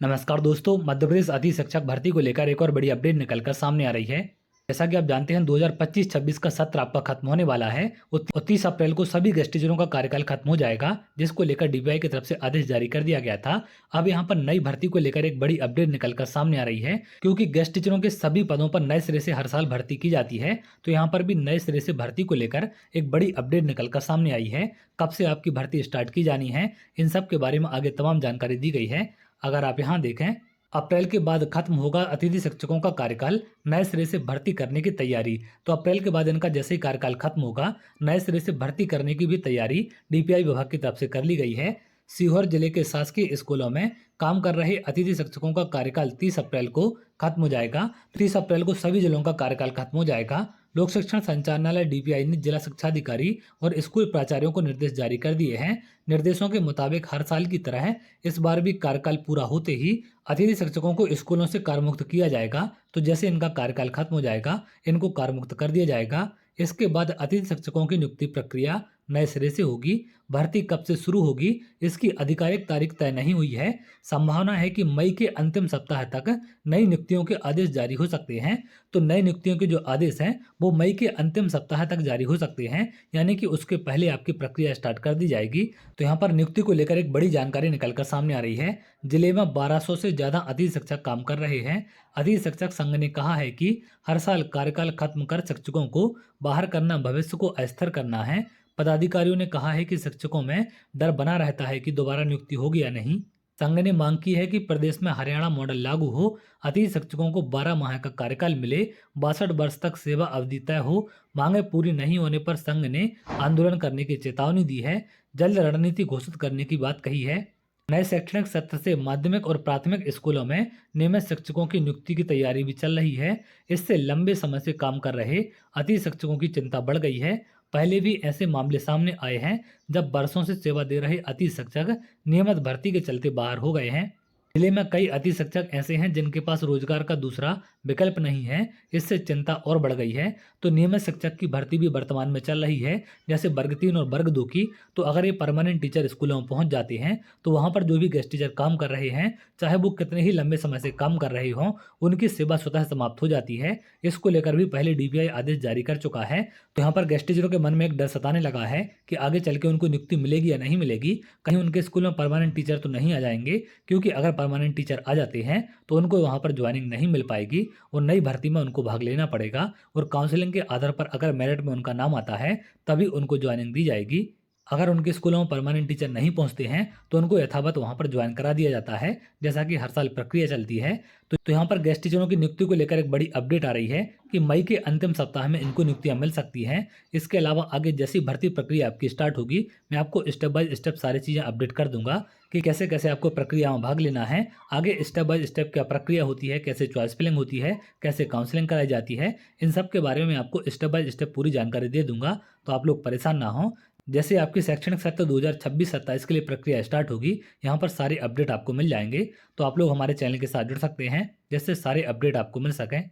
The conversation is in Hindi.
नमस्कार दोस्तों, मध्य प्रदेश अति शिक्षक भर्ती को लेकर एक और बड़ी अपडेट निकलकर सामने आ रही है। जैसा कि आप जानते हैं 2025-26 का सत्र आपका खत्म होने वाला है और 30 अप्रैल को सभी गेस्ट टीचरों का कार्यकाल खत्म हो जाएगा, जिसको लेकर डीपीआई की तरफ से आदेश जारी कर दिया गया था। अब यहाँ पर नई भर्ती को लेकर एक बड़ी अपडेट निकलकर सामने आ रही है, क्योंकि गेस्ट टीचरों के सभी पदों पर नए सिरे से हर साल भर्ती की जाती है। तो यहाँ पर भी नए सिरे से भर्ती को लेकर एक बड़ी अपडेट निकलकर सामने आई है। कब से आपकी भर्ती स्टार्ट की जानी है, इन सब के बारे में आगे तमाम जानकारी दी गई है। अगर आप यहाँ देखें, अप्रैल के बाद खत्म होगा अतिथि शिक्षकों का कार्यकाल, नए सिरे से भर्ती करने की तैयारी। तो अप्रैल के बाद इनका जैसे ही कार्यकाल खत्म होगा, नए सिरे से भर्ती करने की भी तैयारी डीपीआई विभाग की तरफ से कर ली गई है। सीहोर जिले के शासकीय स्कूलों में काम कर रहे अतिथि शिक्षकों का कार्यकाल 30 अप्रैल को खत्म हो जाएगा। 30 अप्रैल को सभी जिलों का कार्यकाल खत्म हो जाएगा। लोक शिक्षण संचालनालय डीपीआई ने जिला शिक्षा अधिकारी और स्कूल प्राचार्यों को निर्देश जारी कर दिए हैं। निर्देशों के मुताबिक हर साल की तरह इस बार भी कार्यकाल पूरा होते ही अतिथि शिक्षकों को स्कूलों से कार्यमुक्त किया जाएगा। तो जैसे इनका कार्यकाल खत्म हो जाएगा, इनको कार्यमुक्त कर दिया जाएगा। इसके बाद अतिथि शिक्षकों की नियुक्ति प्रक्रिया नए सिरे से होगी। भर्ती कब से शुरू होगी, इसकी आधिकारिक तारीख तय नहीं हुई है। संभावना है कि मई के अंतिम सप्ताह तक नई नियुक्तियों के आदेश जारी हो सकते हैं। तो नई नियुक्तियों के जो आदेश हैं वो मई के अंतिम सप्ताह तक जारी हो सकते हैं, यानी कि उसके पहले आपकी प्रक्रिया स्टार्ट कर दी जाएगी। तो यहाँ पर नियुक्ति को लेकर एक बड़ी जानकारी निकलकर सामने आ रही है। जिले में 1200 से ज्यादा अतिथि शिक्षक काम कर रहे हैं। अतिथि शिक्षक संघ ने कहा है कि हर साल कार्यकाल खत्म कर शिक्षकों को बाहर करना भविष्य को अस्थिर करना है। पदाधिकारियों ने कहा है कि शिक्षकों में डर बना रहता है कि दोबारा नियुक्ति होगी या नहीं। संघ ने मांग की है कि प्रदेश में हरियाणा मॉडल लागू हो, अतिथि शिक्षकों को 12 माह का कार्यकाल मिले, 62 वर्ष तक सेवा अवधि तय हो। मांगे पूरी नहीं होने पर संघ ने आंदोलन करने की चेतावनी दी है। जल्द रणनीति घोषित करने की बात कही है। नए शैक्षणिक सत्र से माध्यमिक और प्राथमिक स्कूलों में नियमित शिक्षकों की नियुक्ति की तैयारी भी चल रही है। इससे लंबे समय से काम कर रहे अतिथि शिक्षकों की चिंता बढ़ गई है। पहले भी ऐसे मामले सामने आए हैं जब वर्षों से सेवा दे रहे अतिथि शिक्षक नियमित भर्ती के चलते बाहर हो गए हैं। जिले में कई अतिथि शिक्षक ऐसे हैं जिनके पास रोजगार का दूसरा विकल्प नहीं है। इससे चिंता और बढ़ गई है। तो नियमित शिक्षक की भर्ती भी वर्तमान में चल रही है, जैसे वर्ग 3 और वर्ग 2 की। तो अगर ये परमानेंट टीचर स्कूलों में पहुंच जाते हैं तो वहां पर जो भी गेस्ट टीचर काम कर रहे हैं, चाहे वो कितने ही लंबे समय से काम कर रहे हों, उनकी सेवा स्वतः समाप्त हो जाती है। इसको लेकर भी पहले डीपीआई आदेश जारी कर चुका है। तो यहाँ पर गेस्ट टीचरों के मन में एक डर सताने लगा है कि आगे चल के उनको नियुक्ति मिलेगी या नहीं मिलेगी। कहीं उनके स्कूल में परमानेंट टीचर तो नहीं आ जाएंगे, क्योंकि अगर परमानेंट टीचर आ जाते हैं तो उनको वहां पर ज्वाइनिंग नहीं मिल पाएगी और नई भर्ती में उनको भाग लेना पड़ेगा। और काउंसलिंग के आधार पर अगर मेरिट में उनका नाम आता है तभी उनको ज्वाइनिंग दी जाएगी। अगर उनके स्कूलों में परमानेंट टीचर नहीं पहुंचते हैं तो उनको यथावत वहां पर ज्वाइन करा दिया जाता है, जैसा कि हर साल प्रक्रिया चलती है। तो यहाँ पर गेस्ट टीचरों की नियुक्ति को लेकर एक बड़ी अपडेट आ रही है कि मई के अंतिम सप्ताह में इनको नियुक्तियां मिल सकती हैं। इसके अलावा आगे जैसी भर्ती प्रक्रिया आपकी स्टार्ट होगी, मैं आपको स्टेप बाय स्टेप सारी चीज़ें अपडेट कर दूंगा कि कैसे कैसे आपको प्रक्रिया में भाग लेना है। आगे स्टेप बाय स्टेप क्या प्रक्रिया होती है, कैसे चॉइस फिलिंग होती है, कैसे काउंसलिंग कराई जाती है, इन सब के बारे में आपको स्टेप बाय स्टेप पूरी जानकारी दे दूंगा। तो आप लोग परेशान ना हो। जैसे आपकी शैक्षणिक सत्र 2026-27 के लिए प्रक्रिया स्टार्ट होगी, यहाँ पर सारे अपडेट आपको मिल जाएंगे। तो आप लोग हमारे चैनल के साथ जुड़ सकते हैं, जिससे सारे अपडेट आपको मिल सकें।